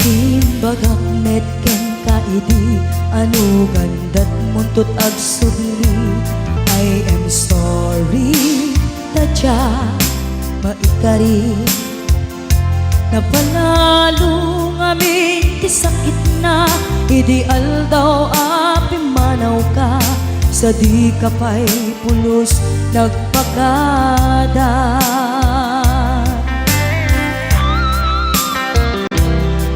Timbagak met ken kaidi anu gandat muntut ag sudli. I am sorry tadya maikari napanalo ngamin ti sakit na ideal daw api manaw ka sa di kapay pulos nagpakada.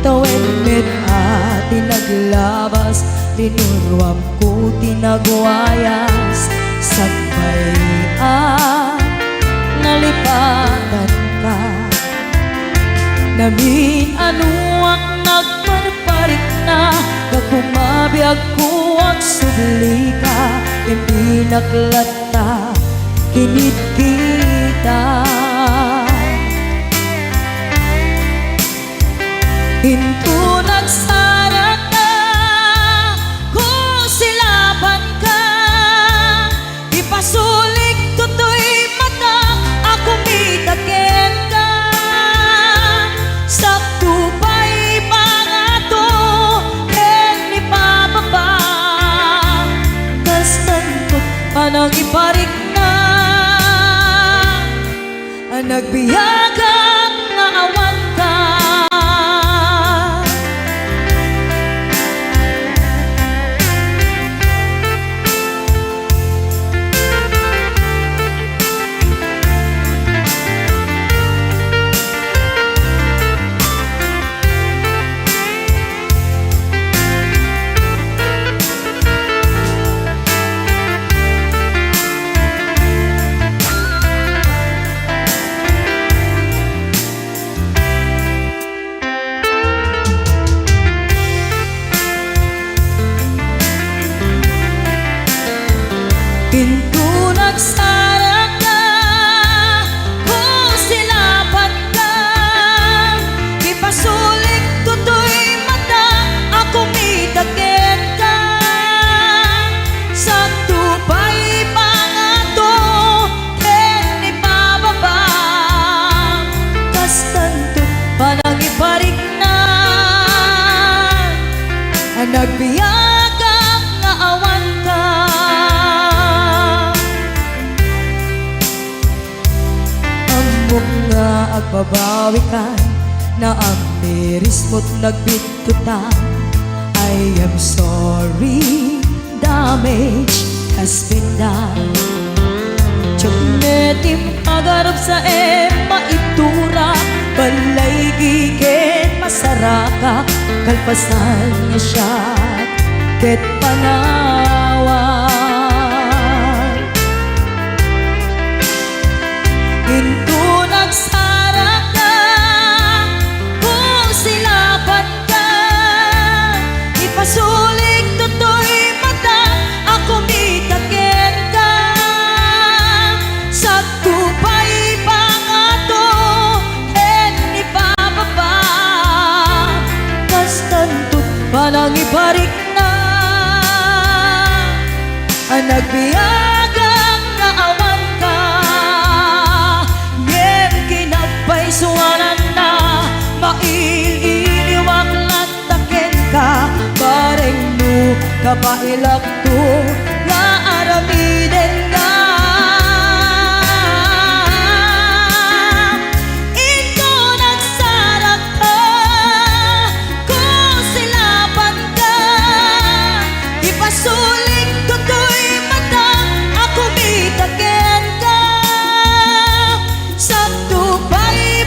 Tawen met ati naglabas tinuruam ko tinagwayas sagbayan nalipatan ka namin ano ang nagparparik na kakumabiyag ko ang subli ka hindi naklata kinit kita. Hinto nagsara ka kung silaban ka ipasulik tutoy mata ako mitaken ka sakto pa'y pangato ken ipababa kastantot panang iparik na ang nagbiyagang nga awan ka. Pinto nagsara ka kung silaban ka ipasulik tutoy mata ako mitaken ka sakto pa'y pangato ken ipababa kastantot panang iparik na ang nagbiyagang nga awan ka. Nga agbabawi ka na ang miris mo't nagbitutan. I am sorry, damage has been done. Tiyagnetim agarap sa maitura balay gigen masaraka kalpasan niya siya ket panawan. Hinto nagsara ka kung silaban ka ipasulik tutoy mata ako mitaken ka sakto pa'y pangato ken ipababa kastantot panang iparik na ang nagbiyagang nga awan ka. Suwanan na maililiwag lataken ka bareng mo kapailak to nga aramiden ka. Ito nagsara ka kung silaban ka ipasulik tutoy mata ako mitaken ka sakto pa'y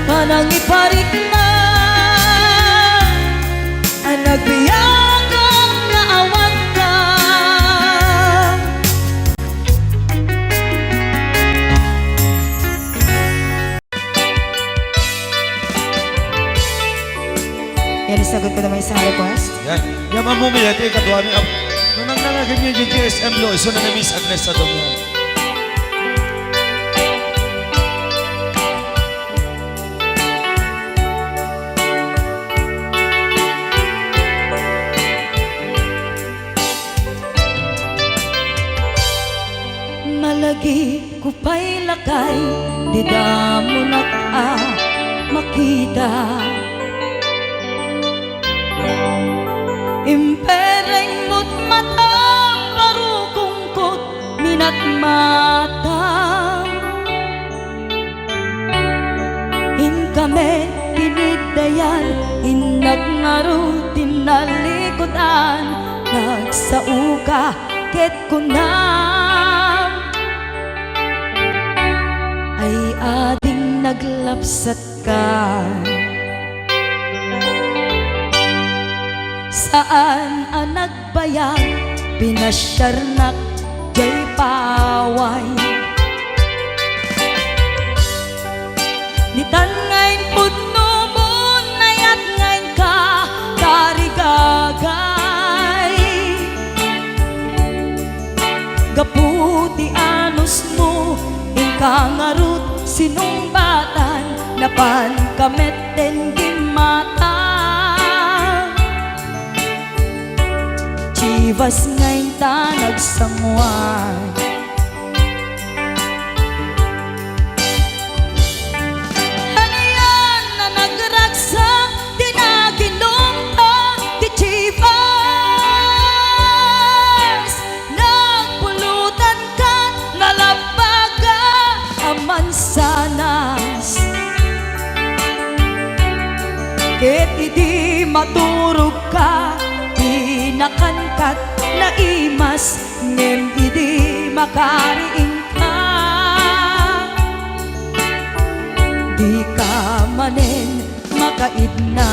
panang iparik na ang nagbiyagang nga awan ka. Yan, isagot ko naman isang request. Yan, yaman mo may ati katuwa ni nung nangnangagin niya yung GSM lo, iso na Miss Agnes sa doon. Malagi ko pa'y lakay, di mo makita. Impereng mo't mata, parukungkot minat mata. In kami tinigdayan, inagnaro tinalikodan, nagsauka ket kunam ay ading naglapsat ka. Saan ang nagbayag, pinasyarnak jay paway. Nitan ngayon pudno mo, nayat ngayon ka tarigagay. Gaputi anus mo, ingkangarut sinumbatan, napan kameten gimata. Chivas ngayon ta nagsamuan, ano yan na nagragsak, di na ginumpa, di Chivas. Nagpulutan ka, nalabaga ang mansanas, ket idi maturog ka, nakankat na imas, ngem idi makariing ka. Di ka manen makaidna.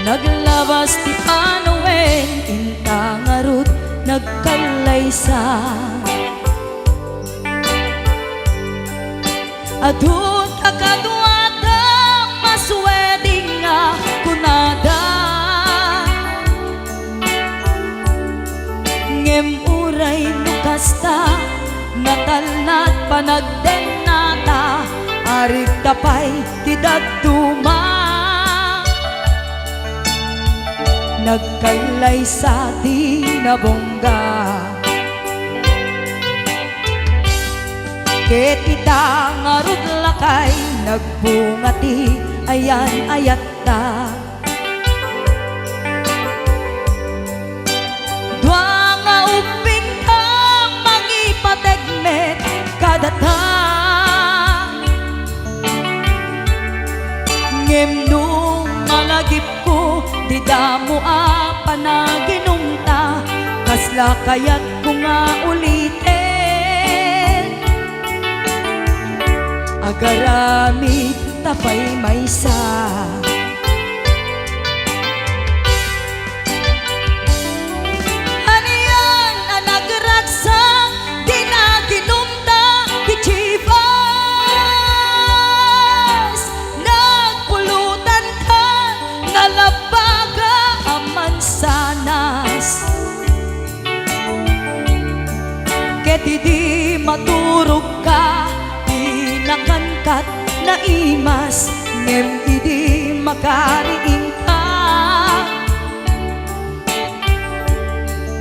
Naglabas ti Panoen, intangarut nagkalaysa. Adun kakadwada, masweding nga kunada. Ngem uray nukasta, natalnat panagdenata, arig tapay tidagduma. Nagkailay sa tinabongga, ket itangarut lakay, nagbungati ayan ayatta. Dua nga uping ka, mangipategmet kadata. Ngem nung malagip ko, di damo panaginumta, kasla kayat ko nga ulitin. Agaramid tapay maysa, ano yan ang nagragsak, di na ginumta, di Chivas. Nagpulutan ka, nalabaga ang mansanas, ket idi maturog ka, di nakankat na imas, ngem idi makariing ka.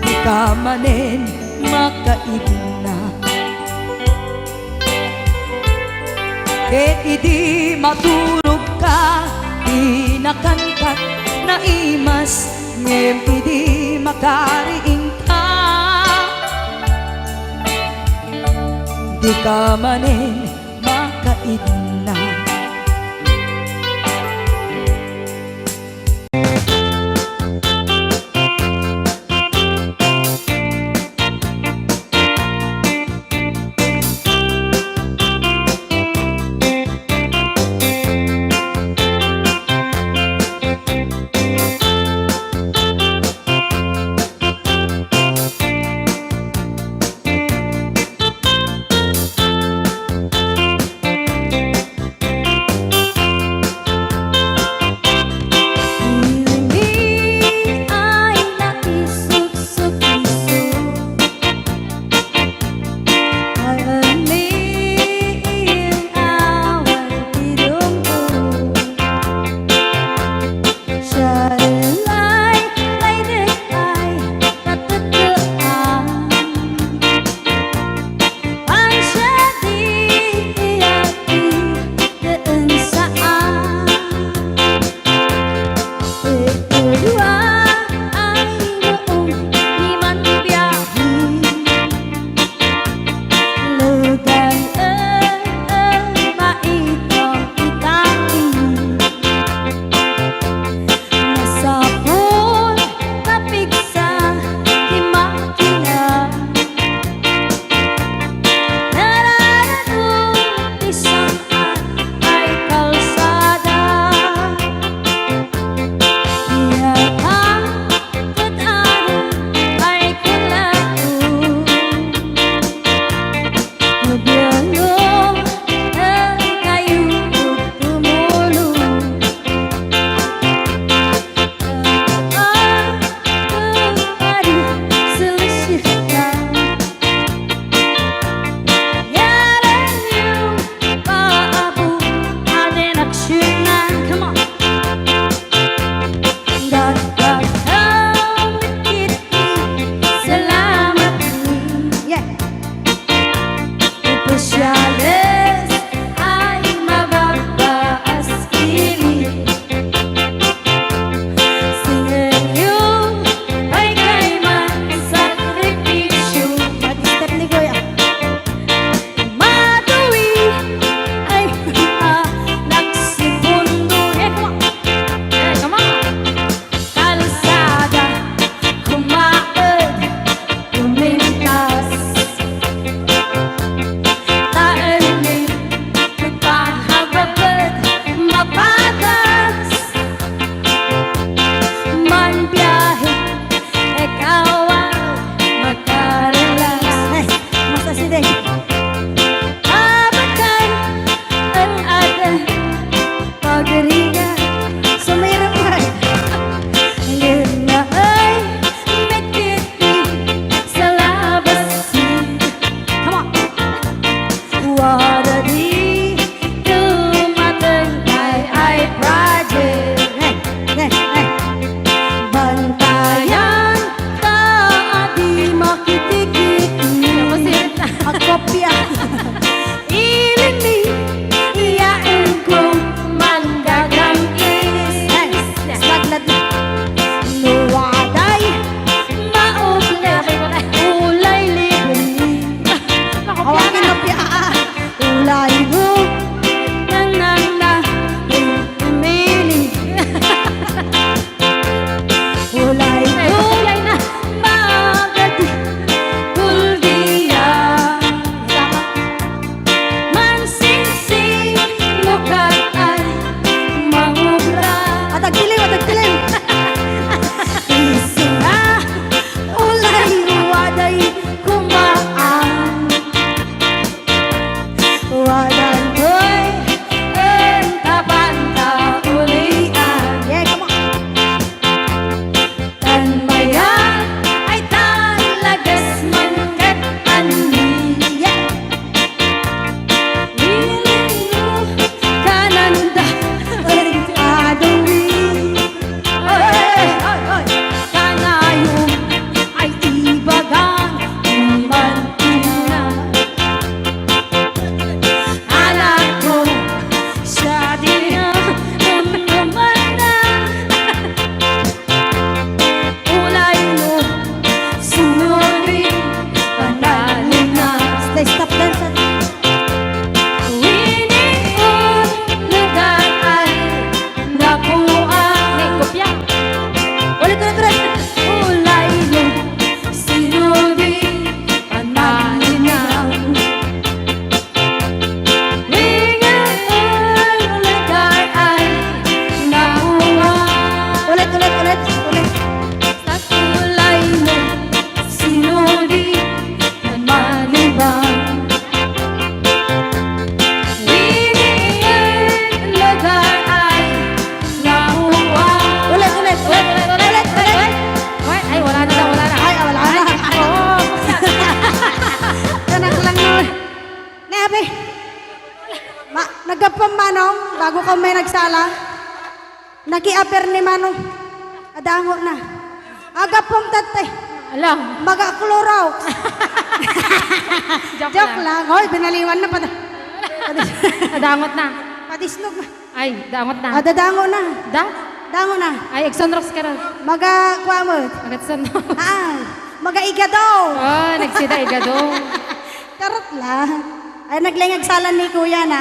Di ka manen makaidna, ket idi maturog ka, di nakankat na imas, ngem idi makariing ka. Di ka manen makaidna. may nagsala. Nakiaper ni Manong. Adango na. Agapong tatay. Alam. Magakluraw. Joke lang. Hoy, binaliwan na pa. Dadangot na. Padisnog na. Ay, dangot na. Dadango na. Da? Dango na. Ay, Exonrox ka rin. Magakwamot. Exonrox. Magaiga daw. Oh, nagsida igado. Karot lang. Ay, naglingagsalan ni Kuya na.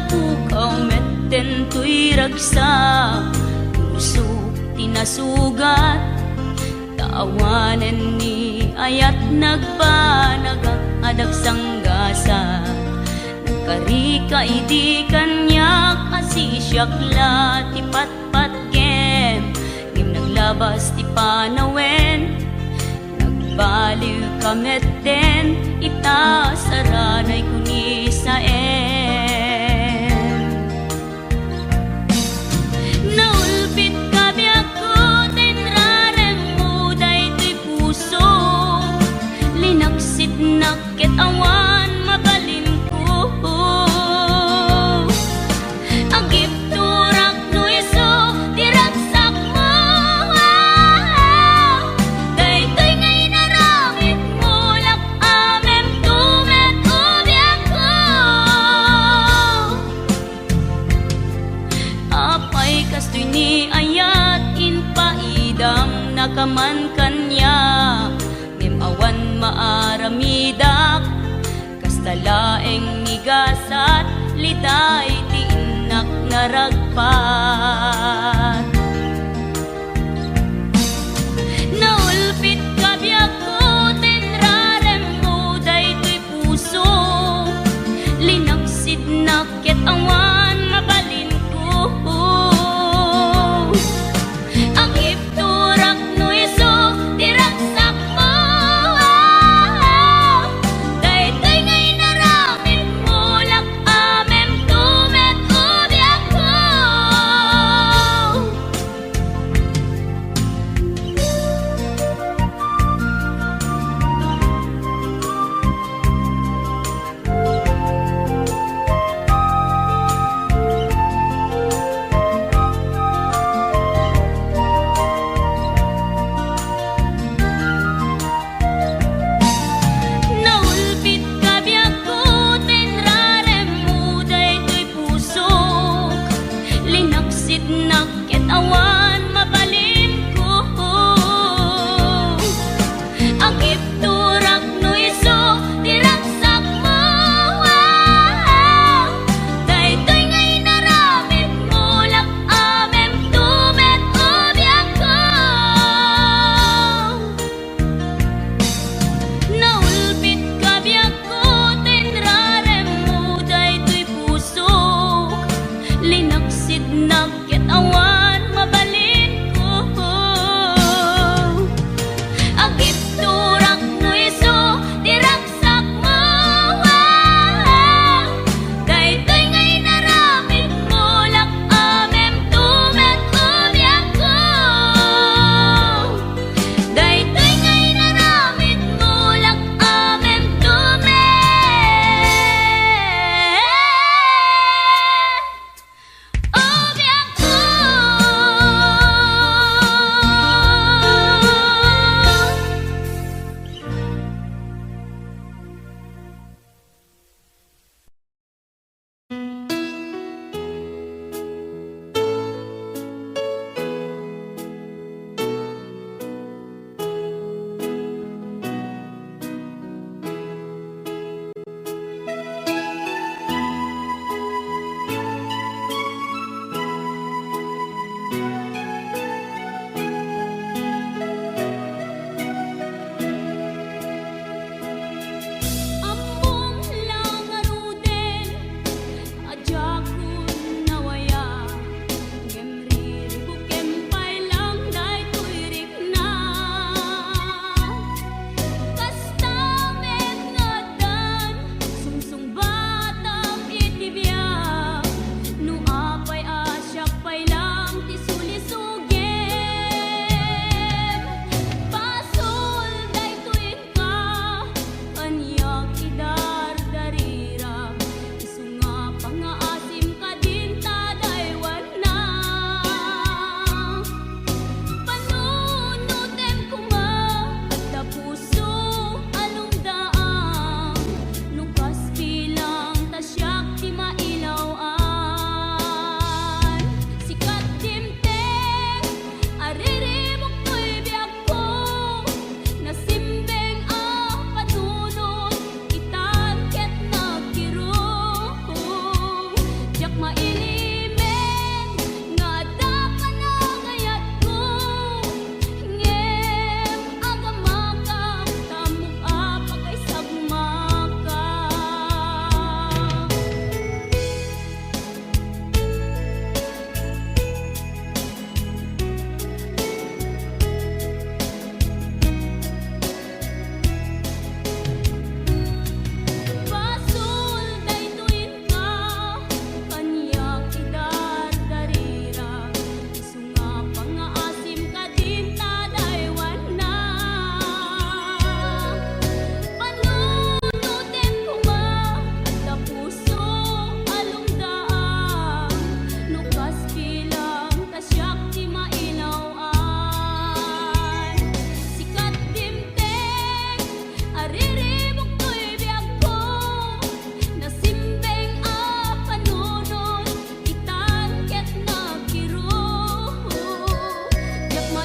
tukaw metten tuy ragsa puso tinasugat taawanan ni ayat nagbanagak adag sanggasa nagkarika idi kanyak asisyak la ti patpat kem ngim naglabas ti panawen nagbaliw kametten ita saranay kuni sa naulpit kami ako tenrarem mo daytoy puso linaksit nakit awan mabalin ko agip turak no iso diragsak mo daytoy ngay naramit mo lak amem tumet ubiak ko apay kastoy ni ayat in paidam nakaman kanya ngem awan maaramidak kastalaeng nigasat liday ti inak naragpat naulpit kabiyak ko tenrarem mo daytoy puso linaksid nakit awan mabalin ko ang ipturak no iso diragsak mo daytoy ngay naramit mo lak amem tumet ubiak ko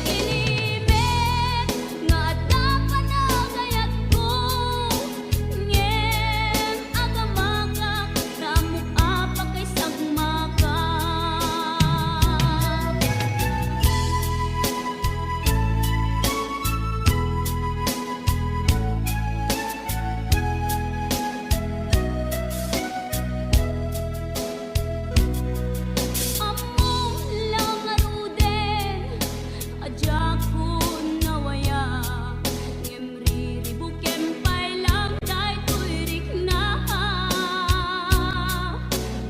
mailimet nga adda panagayat ko ngem agamaka namuapa kay sagmaka. Among lang aruden adya ko nawaya ngem riribukem pay lang daytoy riknaha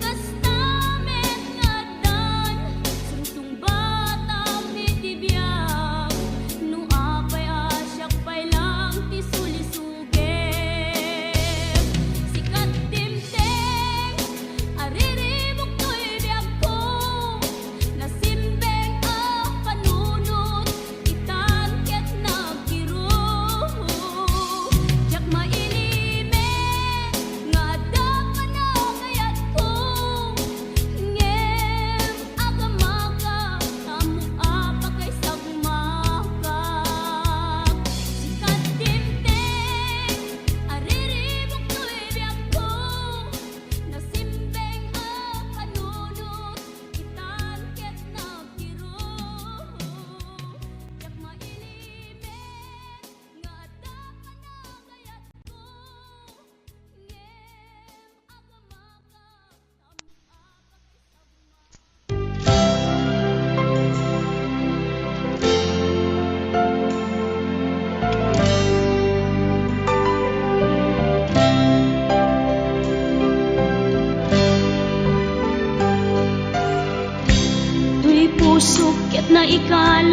kastamet nga dan surutong bata mitibiyag no apay asyak pay lang ti sulisugem sikat timteng ariribok to'y biyag ko nasimbeng ang panunot itan ket nagkiro jak mailimet nga adda panagayat ko ngem agamaka namuapa kay sagmaka sikat timteng ariribok to'y biyag ko nasimbeng ang panunot itan ket nagkiro jak mailimet nga adda panagayat ko ngem agamaka namuapa kay sagmaka. Tuy puso ket na ikalang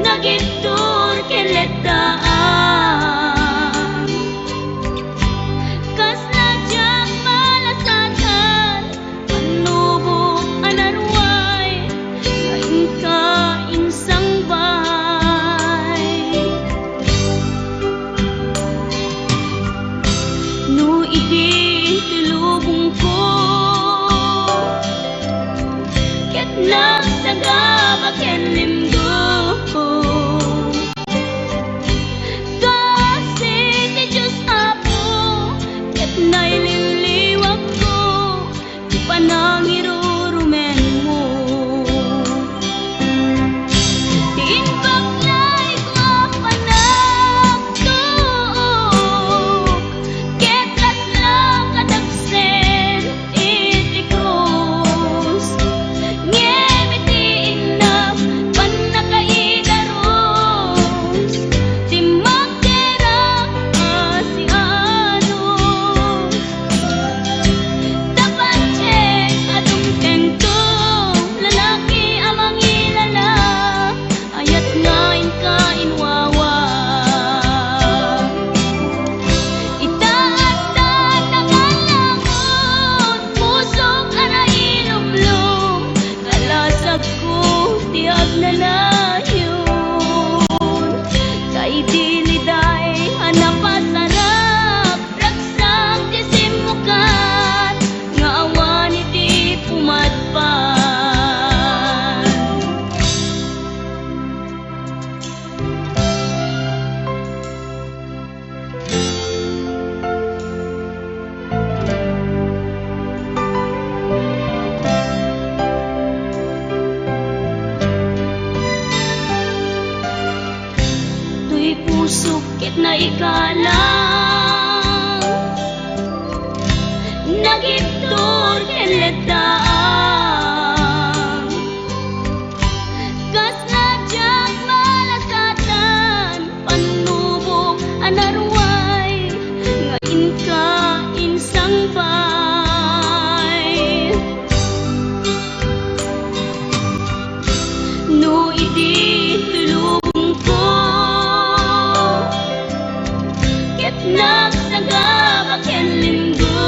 nagitur keletaan kas nadyang malasatan panubok anarway kain ka insang bay no idi tilubong ko ket nagsagabak ken limdo kasi ti Diyos apo ket naililiwag ko ti panangirurumen mo Tinbaklay ko panagtuok ket laslang kadagsen iti krus ngem iti inap panakaidaros ti magderang asianos tapanceng adungteng to lalaki amang ilala ayat ngain ka inwawa itaat tataganlangon pusok arailumlum kalasag ko ti agnanayon kay diliday hanapasarap ragsang ti simukat nga awan iti pumadpan. Tuy puso ket na ikalang nagitur ken letaan kas nadyang malasatan panubok anarway ngain ka insang bay no idi tulubong ko ket nagsagabak ken limdo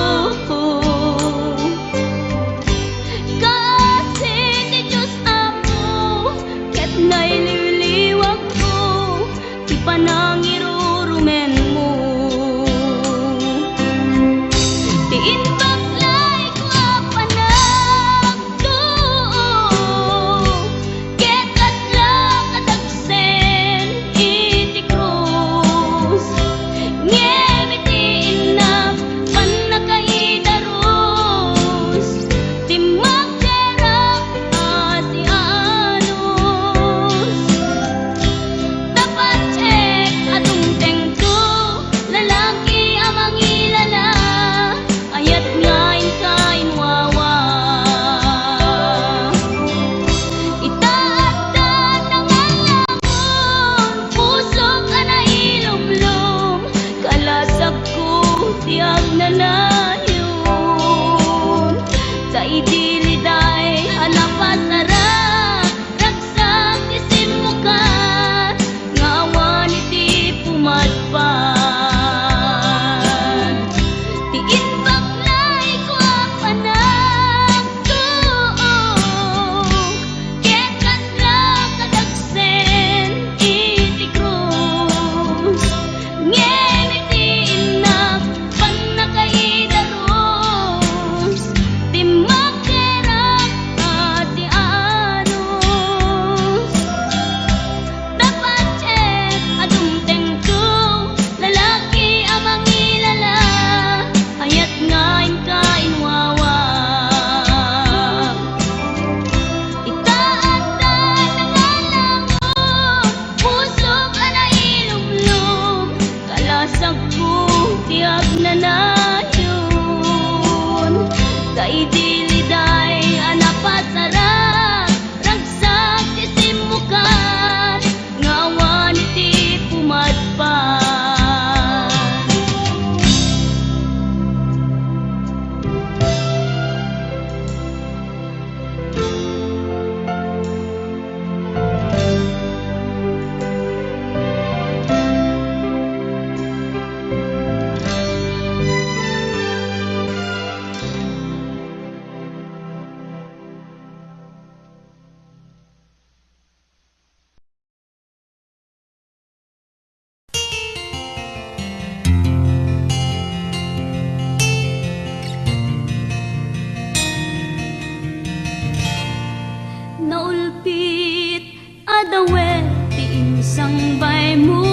agpit adawe ti insang mo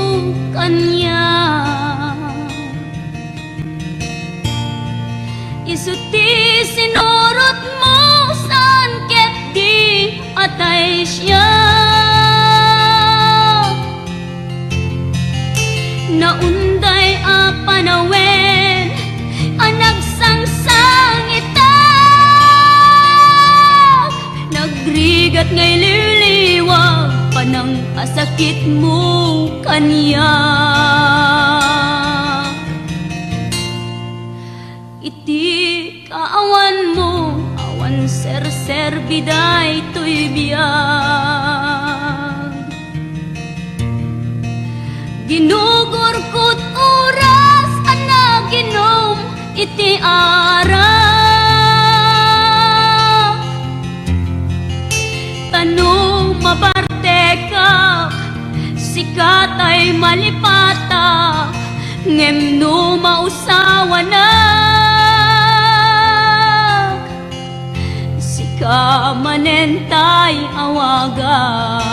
kanya. Isuti sinurot mo saan ket di atay siya. Naunday a panawen ang nagsangsang itak, nagrigat ngay liliwag panang asakit mo kanya. Iti kaawan mo awan ser biday to'y biyag, ginugurkot oras ana ginom iti arak. Tanong mabarte ka sikat ay malipata, ngem no mausawa na sika manentay awagak.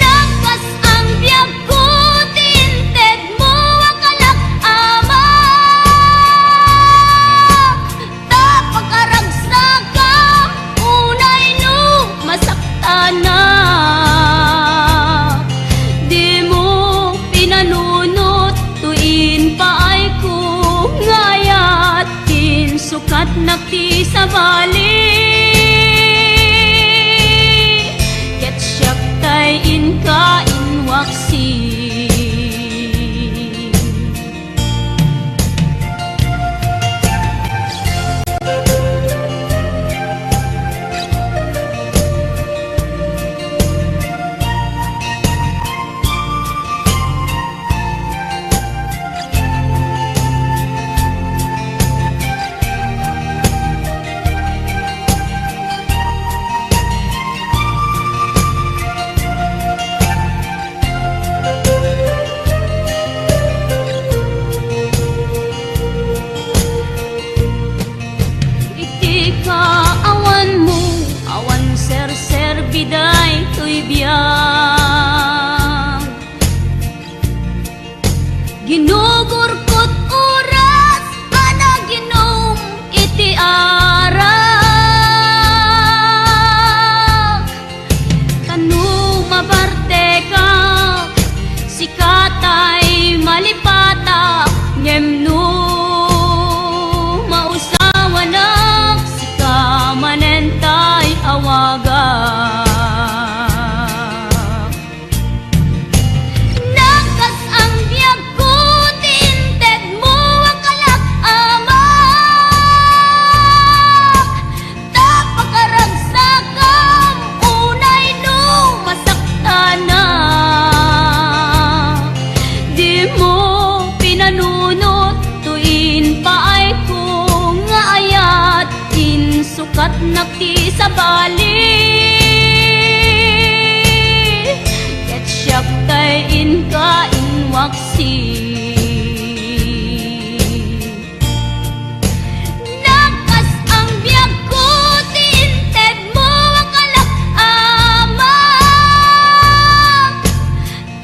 Nakas ang biyag ko tinted mo akalak ama, tapakaragsak ka unay no masakta na. Di mo pinanunot tuin paay ko ngayat tin sukat nakti sa bali. Ket siyak tay inka inwaksi. Iti kaawan mo awan ser biday to'y biyag, ginugurkot oras ana ginom iti arak. Tanong mabarte ka sikatay malipata, ngem no mausawa na sika manentay awagak. Nakas ang biyag ko tinted mo akalak ama, tapakaragsak ang unay no masakta na. Di mo pinanunot tuin paay ko nga ayat in sukat nakti sa bali. Ket siyak tay inka inwaksi. Nakas ang biyag ko tinted mo akalak ama,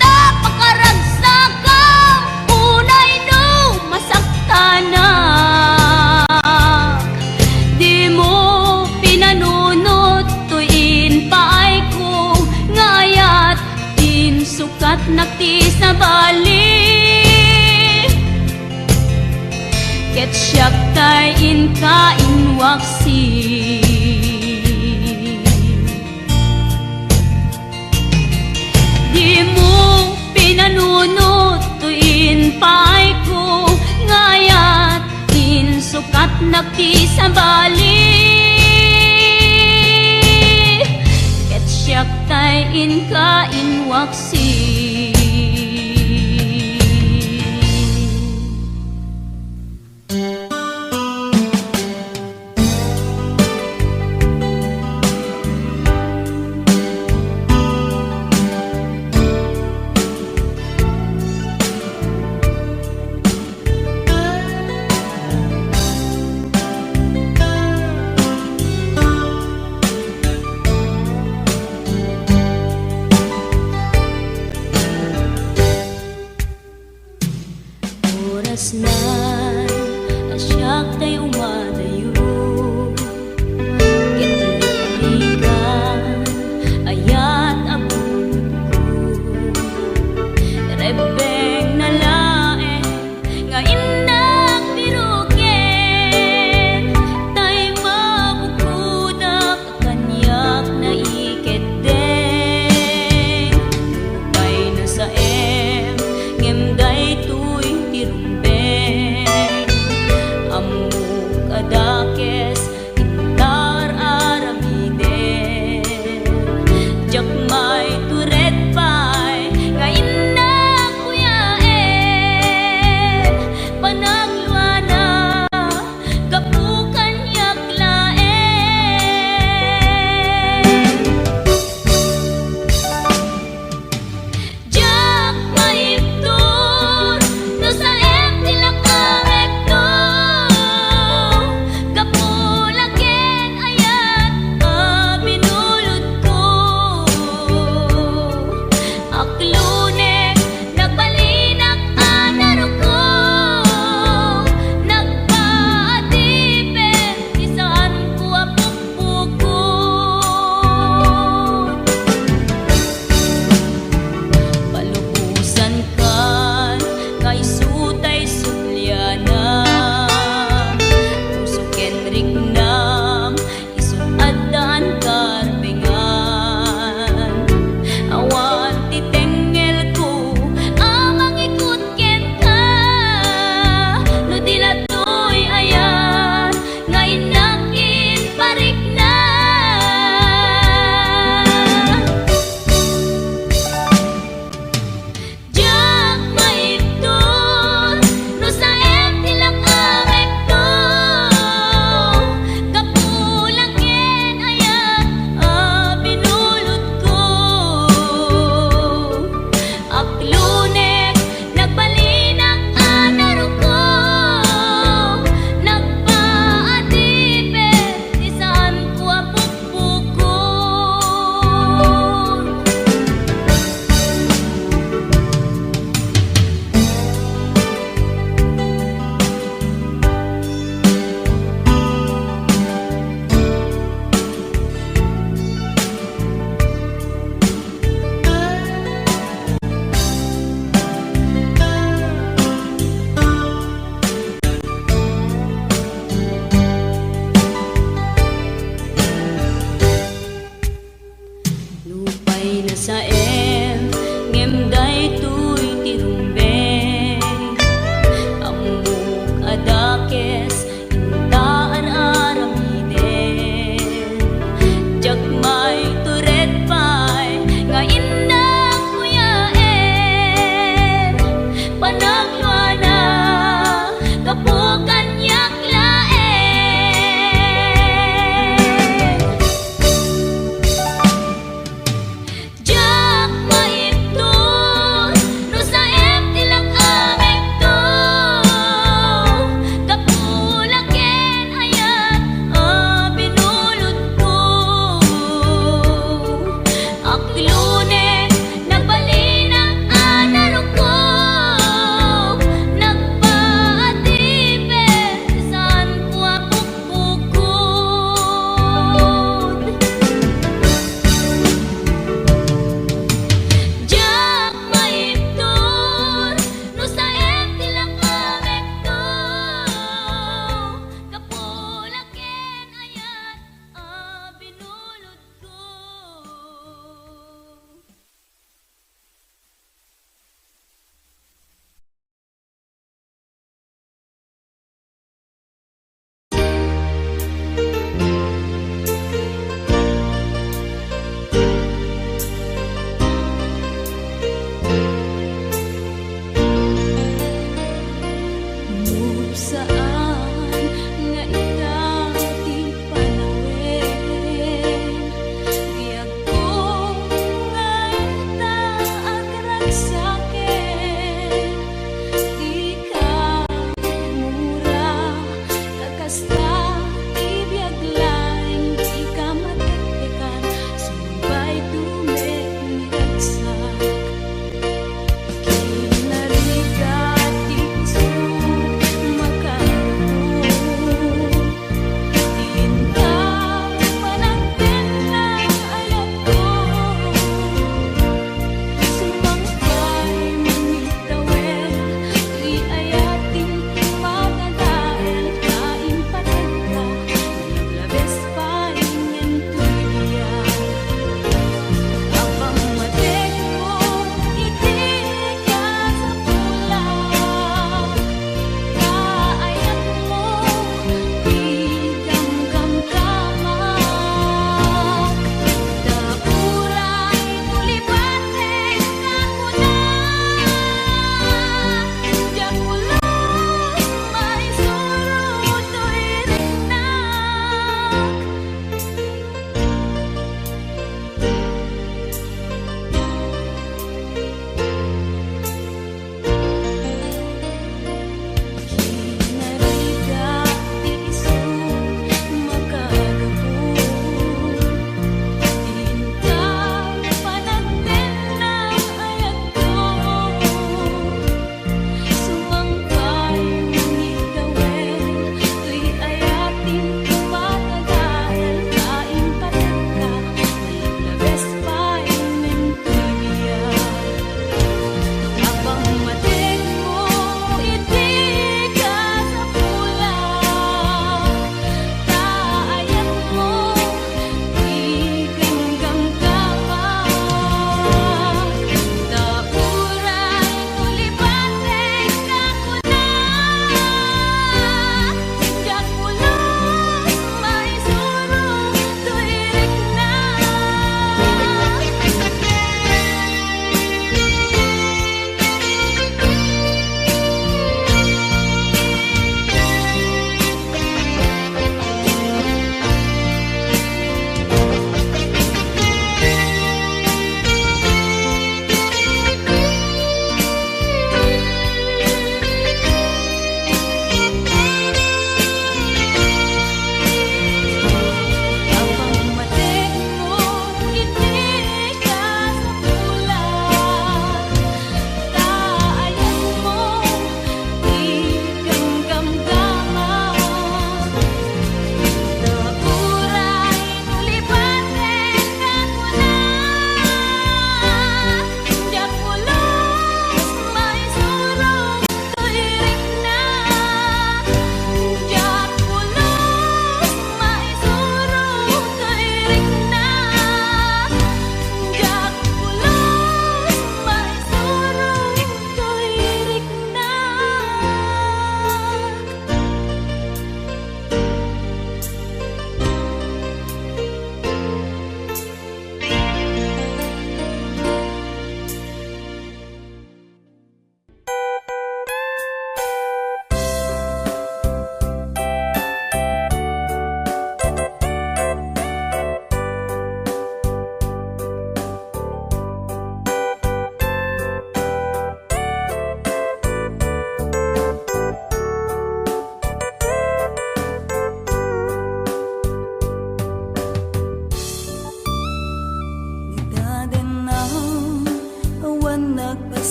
tapakaragsak ang unay no masakta na. Di mo pinanunot tuin paay ko ngayat din sukat nakti sa bali. Ket siyak tay inka inwaksi. Di mo pinanunot tuin paay ko ngayat din sukat nakti sa bali. Ket siyak tay inka inwaksi.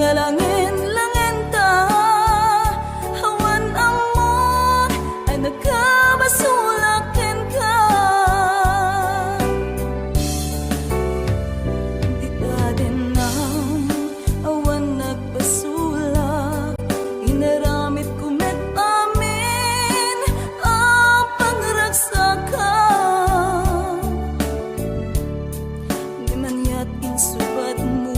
ngalangin-langin ta, hawan amot ay nagkabasulakin ka. Di ka din ang awan nagbasulak, inaramit kumet amin ang pangragsakan. Di man yat insubat mo,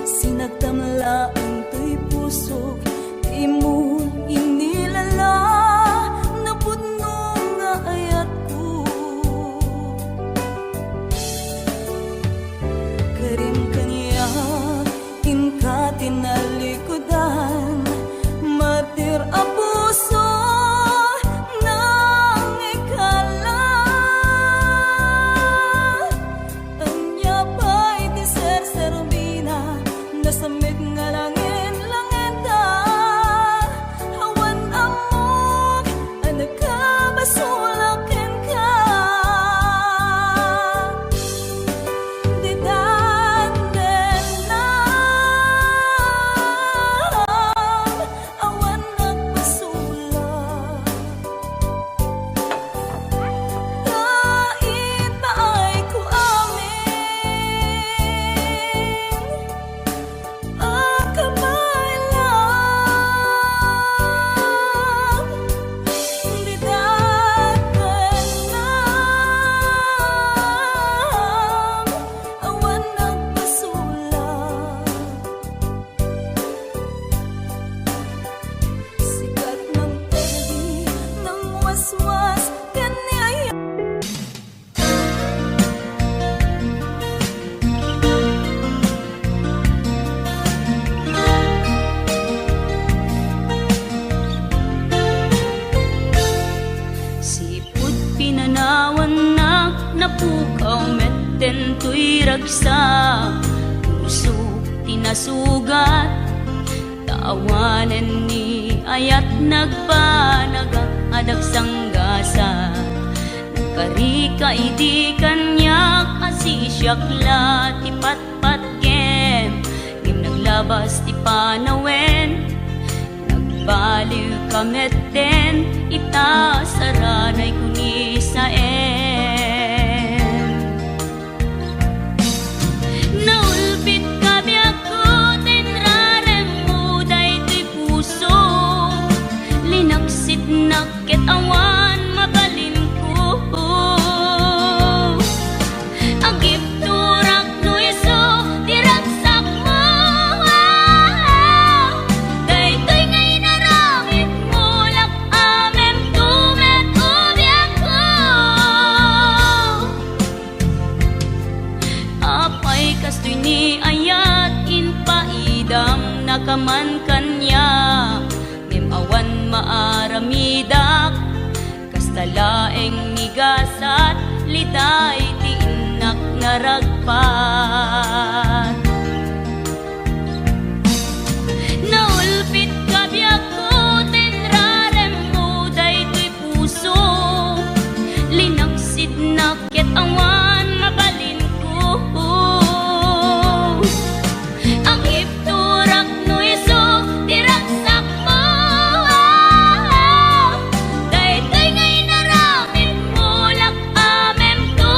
sinagtamla ang to'y puso, di mo inilala na pudno nga ayat ko. Karim kanya inka tinalikudan, martir a puso nang ikala. Anya pa'y di ser-serbina, nasamit nga langin-langin ta, hawan amok ay nagkabasulakin ka. Di daten na awan nagbasulak, kahit pa ay ko amin ang kamay lang. Di daten na awan nagbasulak, sikat ng pwede ng waswas kanyaya. Sipud pinanawan na napukaw metten to'y ragsa, puso tinasugat, taawanan ni ayat nagpanagak adag sanggasa. Nagkarika idi kanyak asisyakla ti patpat kem, ngim naglabas ti panawen, nagbaliw kametten ita saranay kuni sa naulpit kami ako tinrarem mo daytoy puso, linaksit nakit awan mabalin ko. Agip turak no iso diragsak mo, daytoy ngay naramit mo lak amem tumet ubiak ko. Apay kastoy ni ayat inpaidam nakaman kanya, ngem awan maaramidak, kastalaeng migasat liday ti inak naragpat. Naulpit kabiyak ko tinrarem mo daytoy puso, linaksid nakit awan mabalin ko. Ang ipturak no iso diragsak mo, daytoy ngay naramit mo lak amem to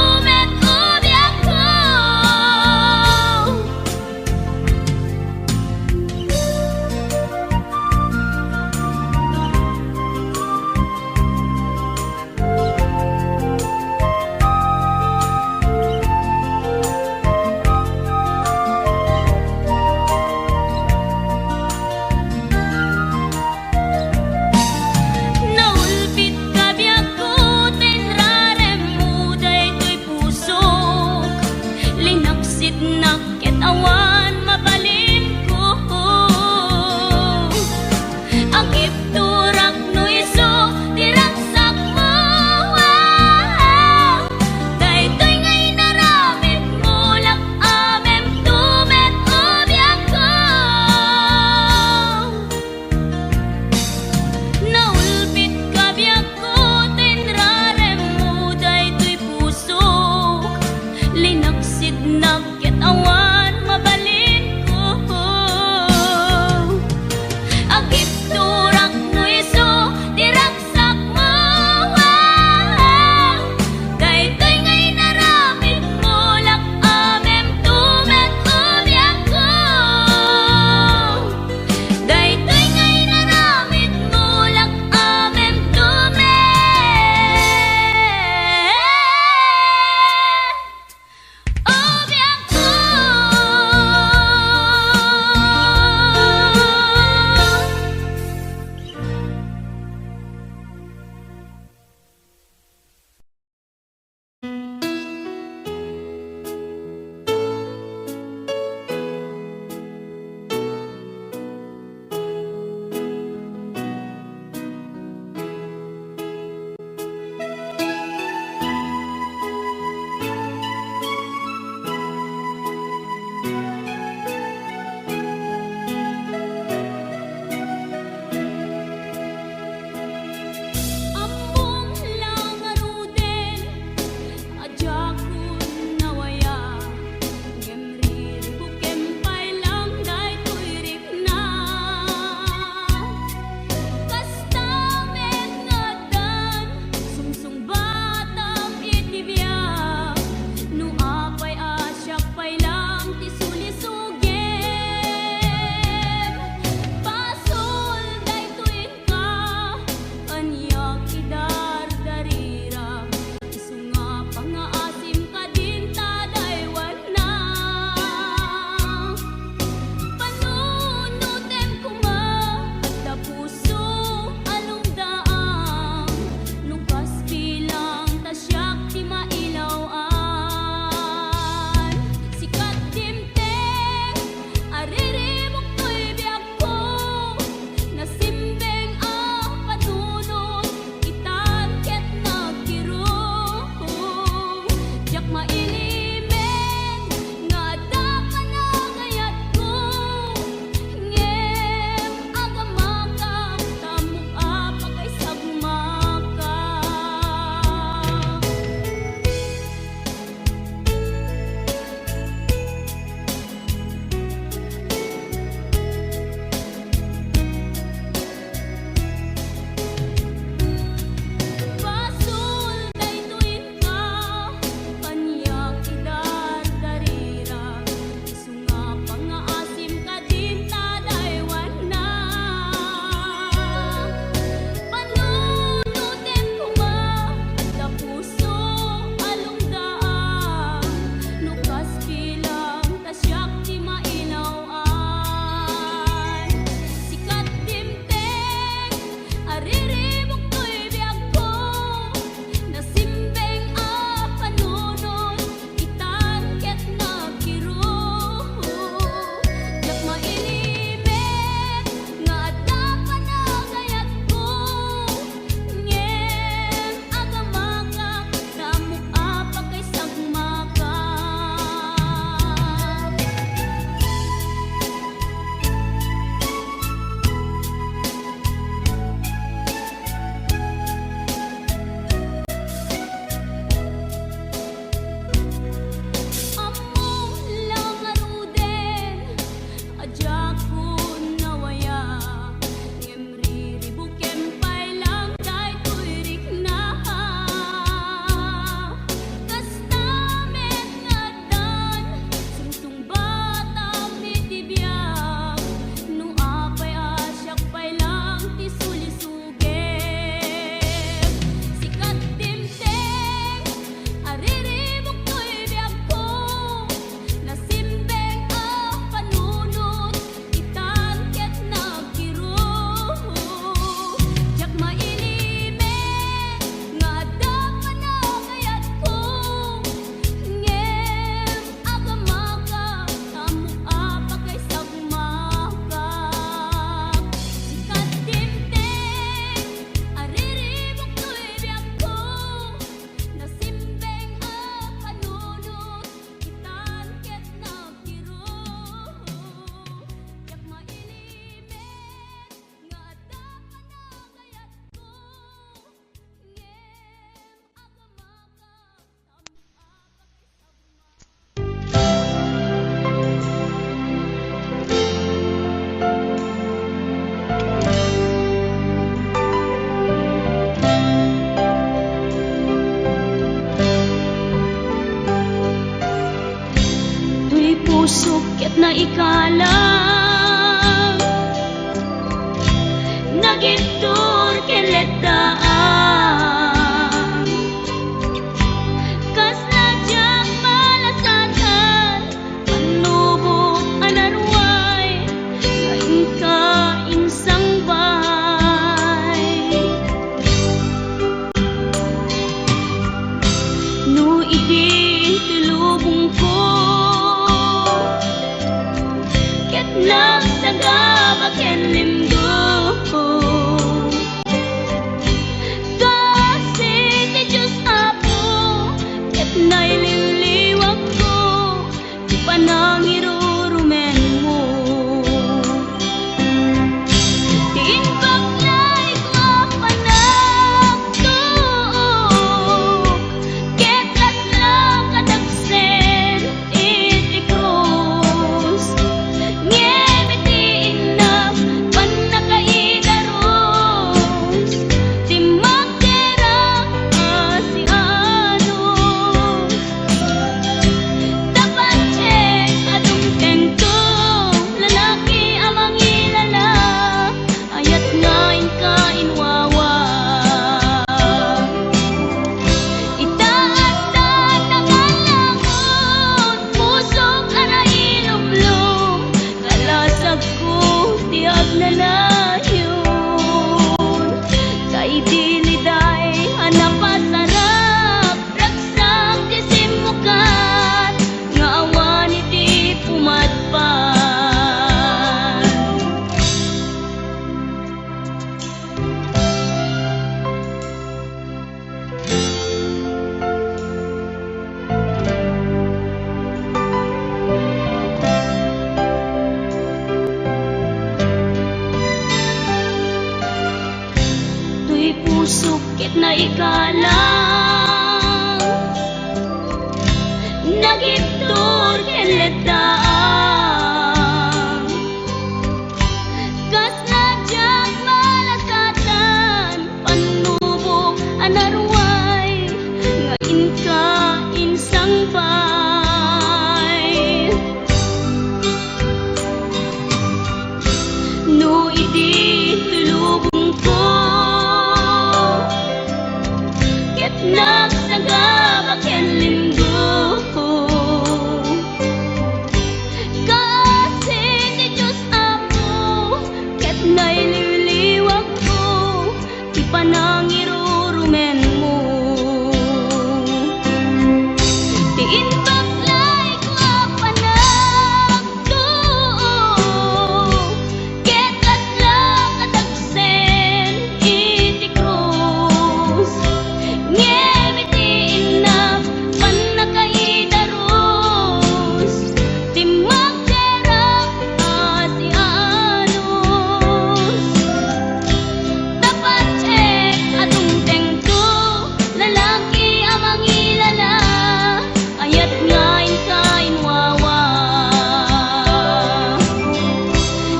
puso ket na ikalang nagitur keledaan kas nadyang malasatan panubok anarway ngayon ka insang bay no idi tilubong ko ket nagsagaba ken limdo kasi ti Diyos Apo ket naililiwag ko ti panangirurumen mo ti inbaklay ko panagtuok ket laslang kadagsen iti krus ngem iti inam panakaidaros ti magderang asianos dapat check adung tento lalaki amang ilala ayat ngain ka inwawa itaas na nakalangon pusok ana ilumlum kalasag ko tiag na layon kay diliday hanapasarap ragsak ti simukan nga awan iti pumadpan tuy pusok ket na ikalang nagitur keledaan kas nadyang malasatan panubok anarway ngayon ka insang bay no idi tulubong ko ket nagsagaba ken linggo kasi ti Diyos Apo ket naililiwag ko ti panangirurumen mo ti inbaklay ko panagtuok ket laslang kadagsen iti krus ngem iti inam panakaidaros ti magderang asianos dapat check adung tengto lalaki amang ilala ayat ngain ka inwawa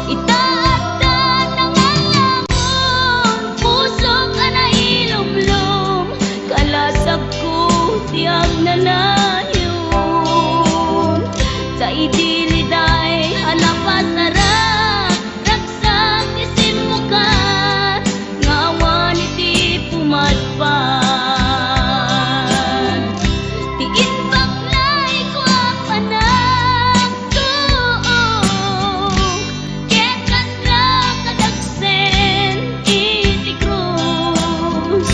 itaas na nakalangon pusok ana ilumlum kalasag ko tiag na layon kay diliday hanapasarap ragsak ti simukan nga awan iti pumadpan ti inbaklay ko panagtuok ket laslang kadagsen iti krus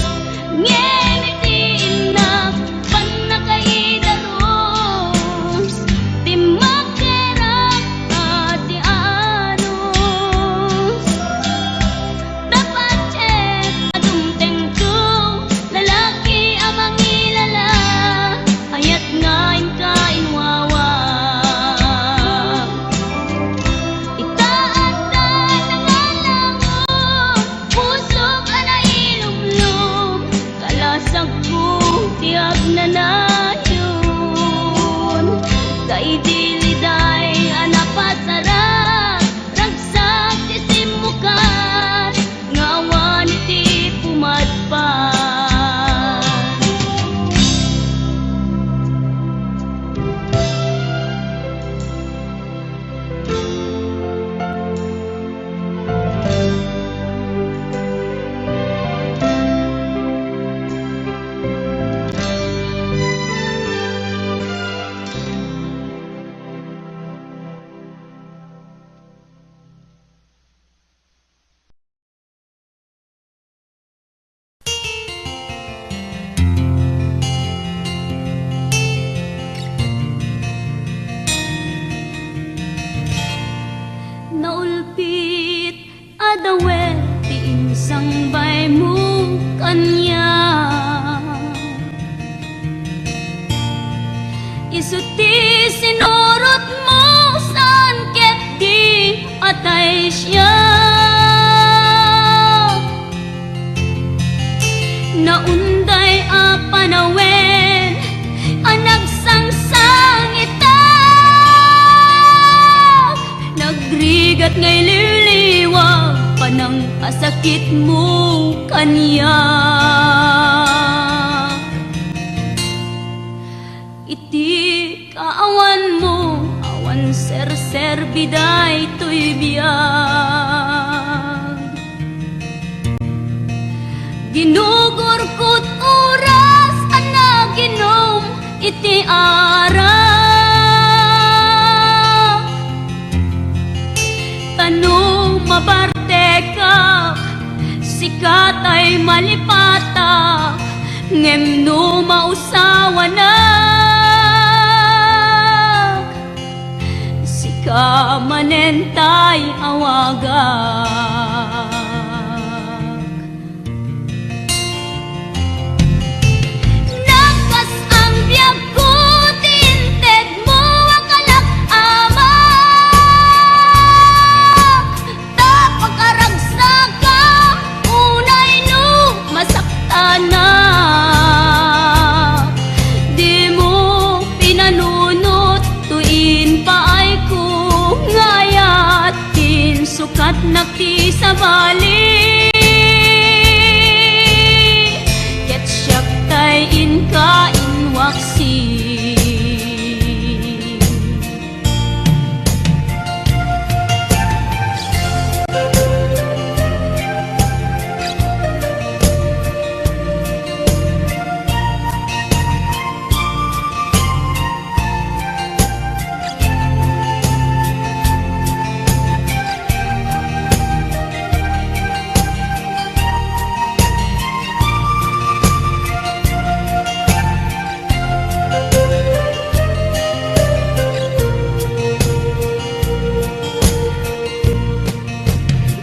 ngem iti inam panakaidaros ti magderang asianos dapat check adung tengto lalaki amang ilala ayat ngain ka inwawa itaas na nakalangon pusok ana ilumlum kalasag ko tiag na layon kay diliday hanapasarap ragsak ti simukan nga awan iti pumadpan Isu ti sinurot mo saan ket di atay siya. Naunday a panawen ang nagsangsang ita, nagrigat ngay liliwag panang kasakit mo kanya. Iti kaawan mo awan ser biday to'y biyag, ginugurkot oras ana ginom iti ara. Tanong mabarte ka sikat ay malipata, ngem no mausawa na sika manentay awagak. Nakas ang biyag ko tinted mo akalak ama, tapag-aragsak ka unay no masakta na. Di mo pinanunot tuin paay ko ngayat tin sukat nakti sa bali. Ket siyak tay inka inwaksi.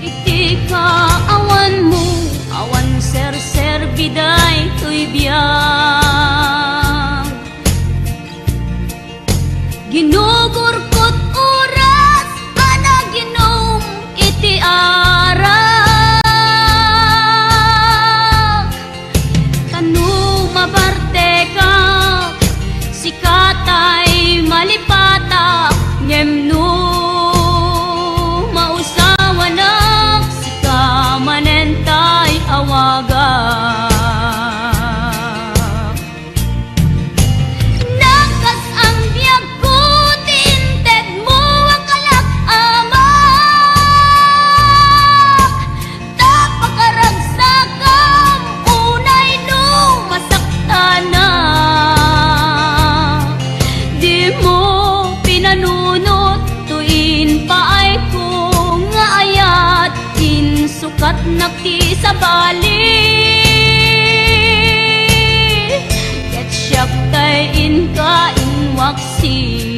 Iti kaawan mo awan ser biday to'y biyag, ginugurkot oras ana ginom iti ara. Tanu mabarte ka sikatay malipata, ngem no mausawa na sika manentay awagak. Nakas ang biyag ko tinted mo akalak ama, tapag-aragsak kam unay no masakta na. Di mo pinanunot tuin paay ko nga ayat tin sukat nakti sa bali. Ket siyak tay inka inwaksi.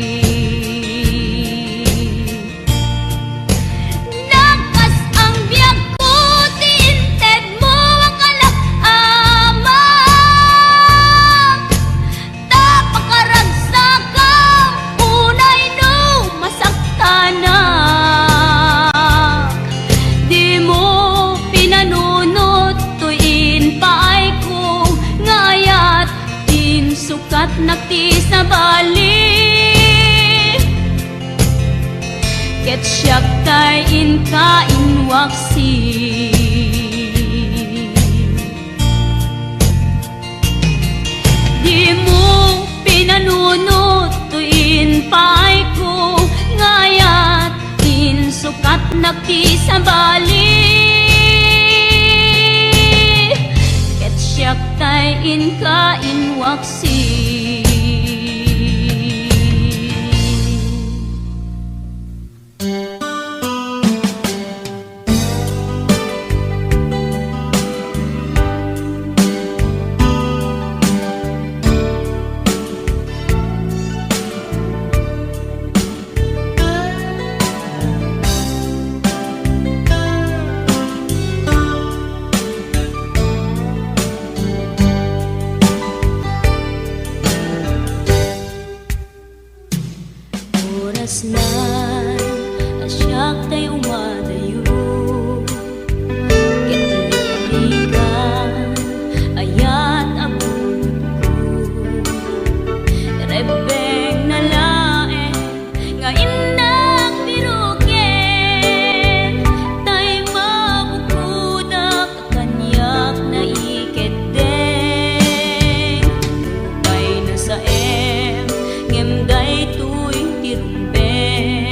Nakas ang biyag ko tinted mo akalak ama, tapag-aragsak kam unay no masakta na. Di mo pinanunot tuin paay ko ngayat tin sukat nakti sa bali. Ket siyak tay inka inwaksi. Di mo pinanunot tuin paay ko ngayat tin sukat nakti sa bali. Ket siyak tay inka inwaksi. puslan asyak tay umadayo kitlikan ayat abun ko rebeng na lae nga indak biruken tay mabukudak kanyak na iketeng upay na sa ngem day tuy tirumben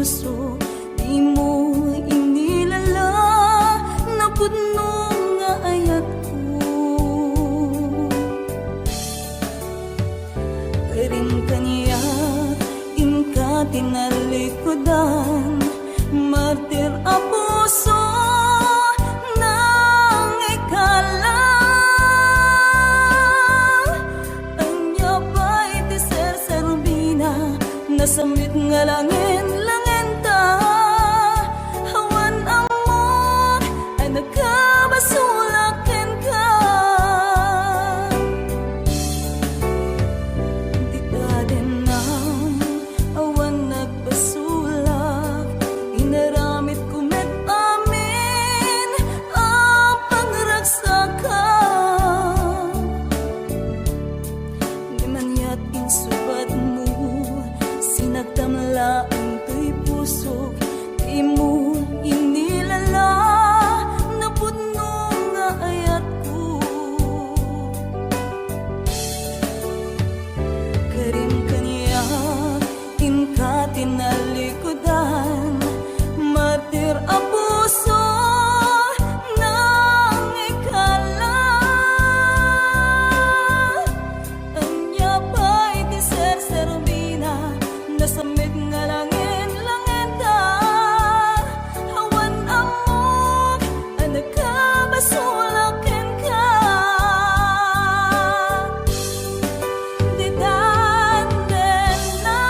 puso, di mo inilala na pudno nga ayat ko. Karim kaniya, inka tinalikodan, martir a puso nang ikala. Anya ba'y ti ser rubina, nasamit nga langin ta. Hawan ang mo ay nagkabasulakin ka. Di ka din na awan nagbasulak, inaramit kumet amin ang pangragsakan. Di man yat insubat mo, sinagtamla ang tuy puso, di mo inilala na pudno nga ayat ko. Karim kaniya, inka tinalikodan, martir a puso nang ikala. Anya pa'y ti ser bina, nasamit nga langin ta. Hawan ang mo ang nagkabasulakin ka. Di danden na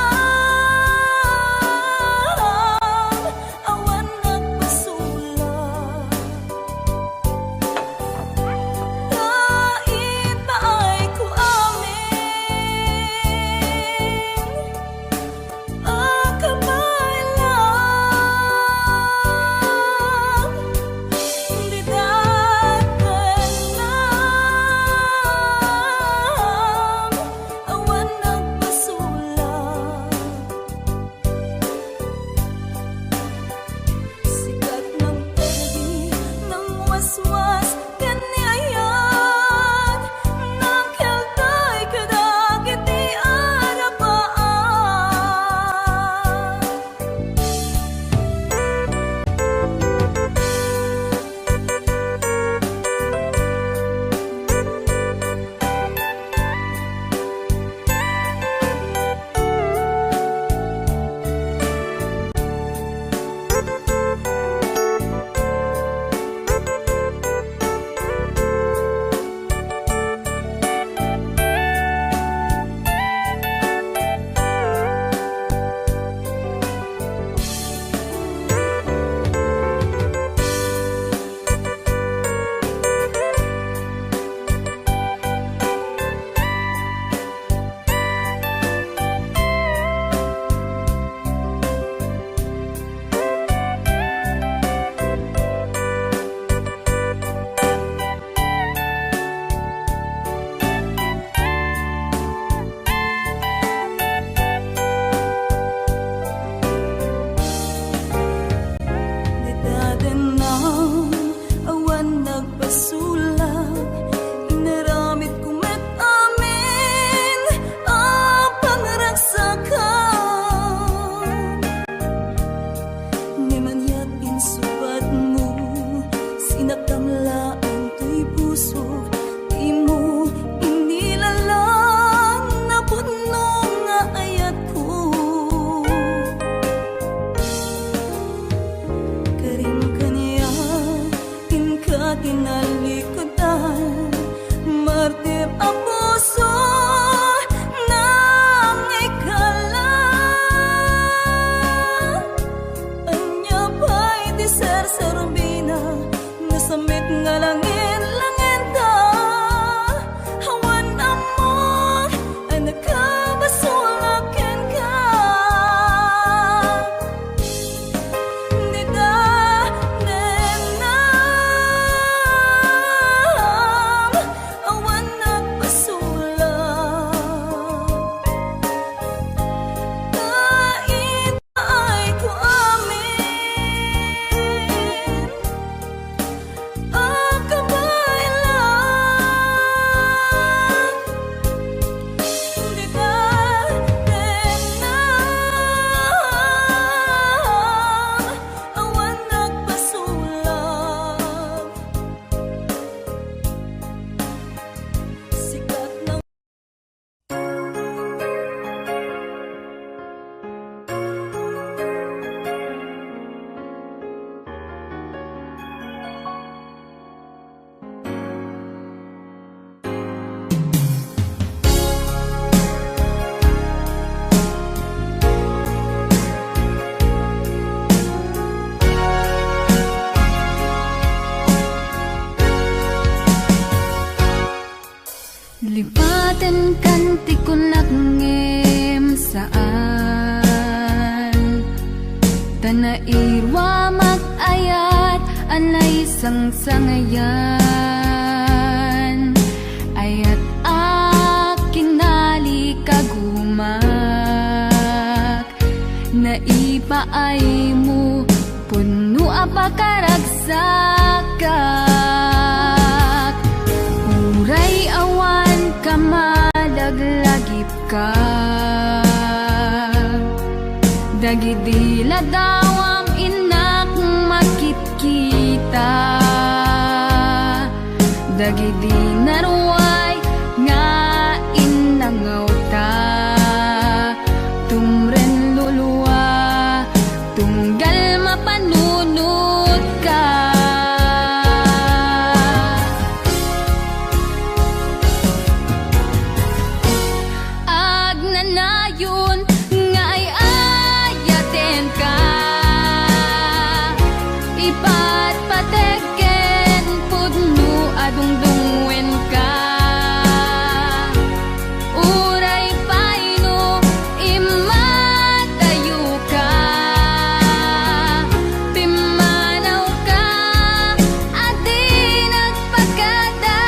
Nairwa mag-ayat anay sang-sangayan ayat akinali kagumak naipaay mo puno apakaragsakak uray awan kamalaglagip ka dagidila dawam inak makitkita dagidi naruay nga inangaw ta tumren luluwa tunggal mapanunod ka agnanayon nga ay ayaten ka ipatpateken pudno adungdungwen ka uray paino imatayo ka pimanaw ka adi nagpagada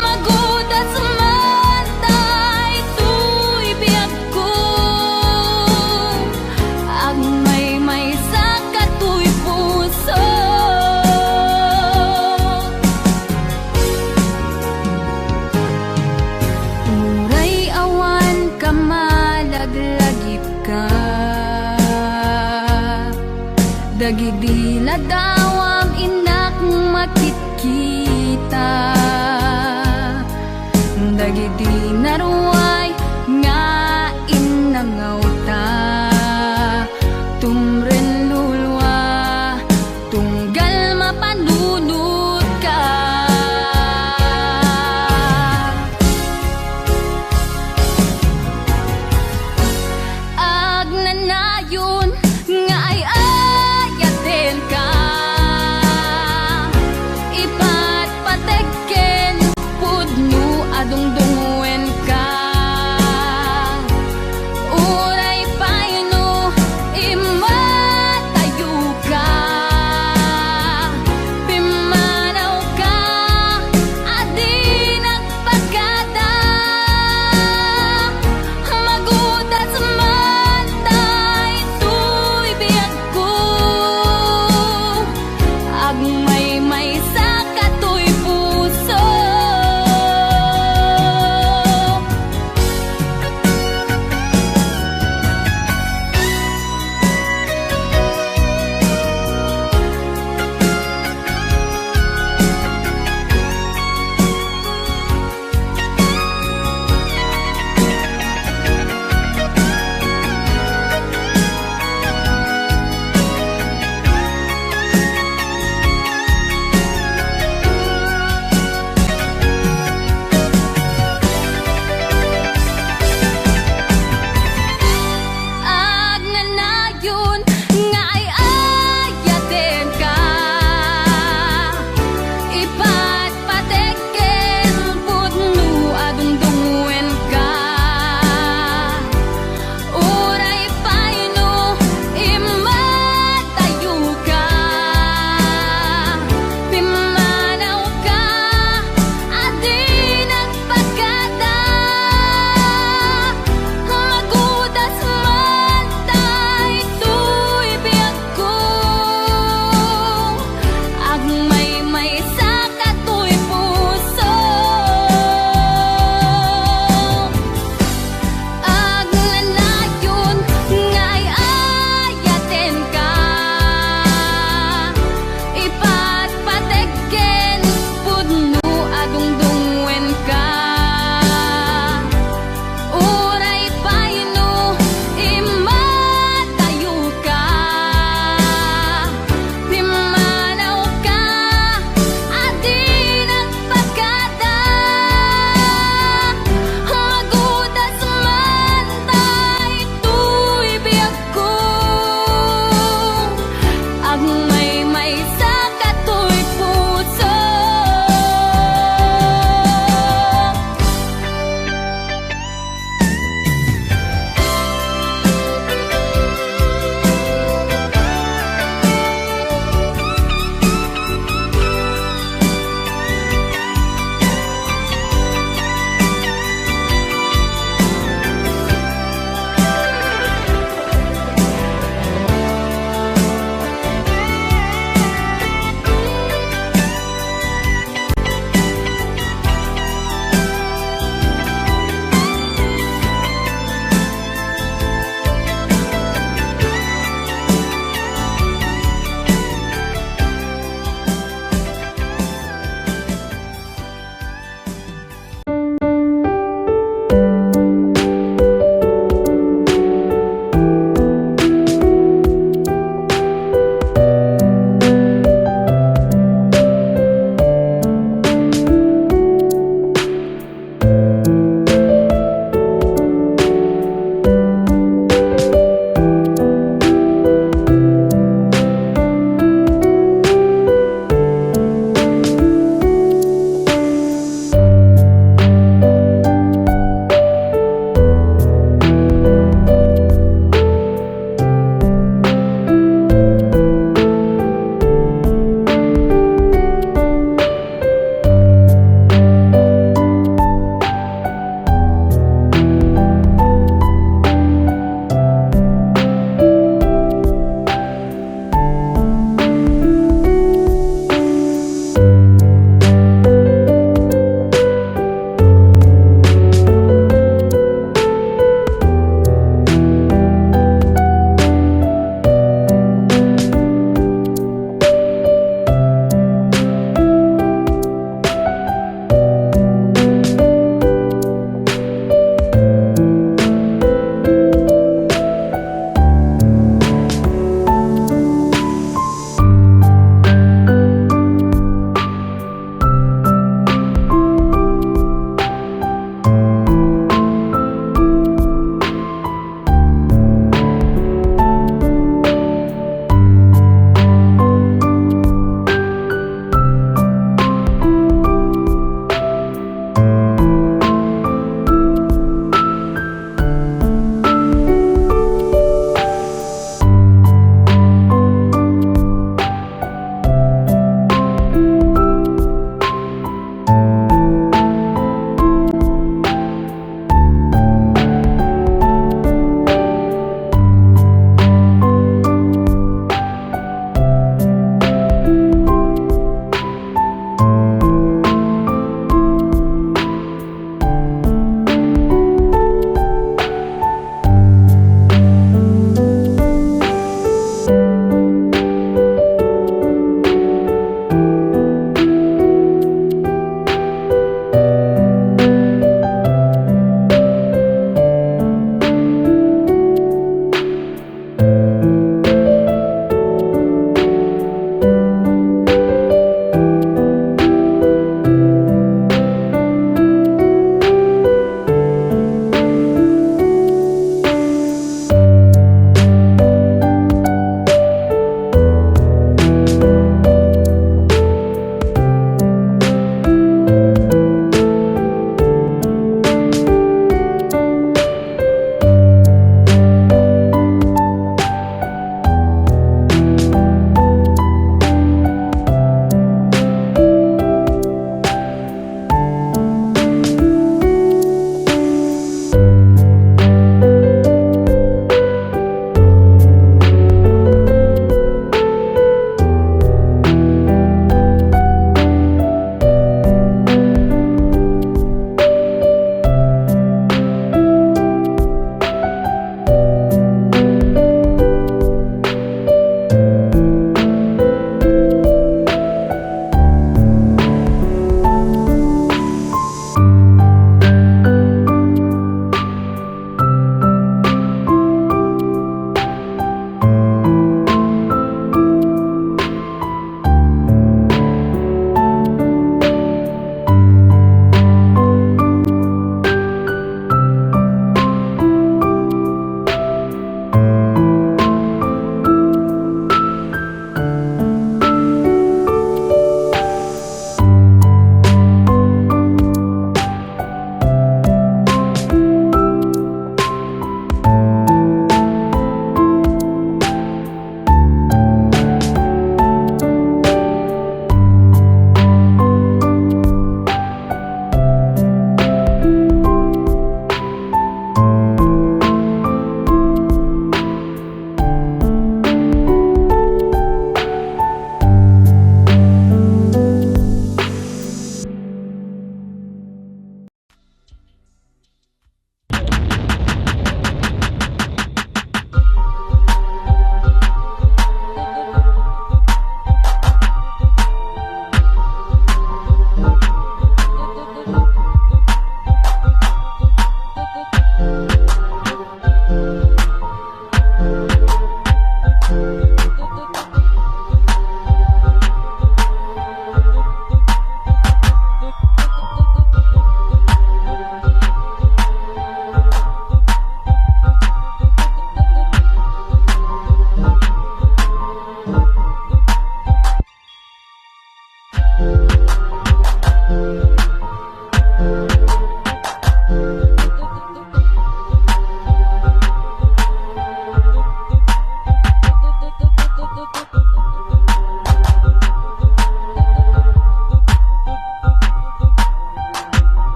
magudat sumantay tuy biyag ko agmay sa katuy puso uray awan kamalaglagip ka dagidila dawam inak makitkita dagidi naruwa